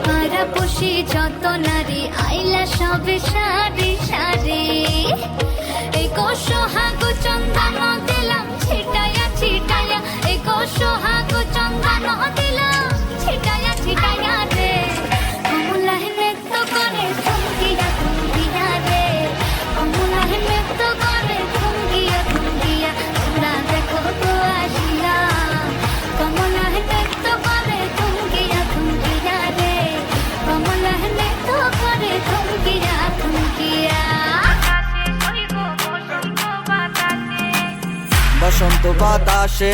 পাড়াপড়শি যত নারী আইলা সবে সারি সারি, এই সোহাগ চন্দন দিলাম ছিটায়া ছিটায়া, এই সোহাগ চন্দন দিলাম ছিটায়া ছিটায়া রে, কমলায় নৃত্য করে থমকিয়া থমকিয়া রে, কমলায় নৃত্য করে থমকিয়া থমকিয়া, তোমরা দেখো তো আসিয়া, কমলায় নৃত্য করে থমকিয়া থমকিয়া রে, কমলায় নৃত্য করে থমকিয়া থমকিয়া। বসন্ত বাতাসে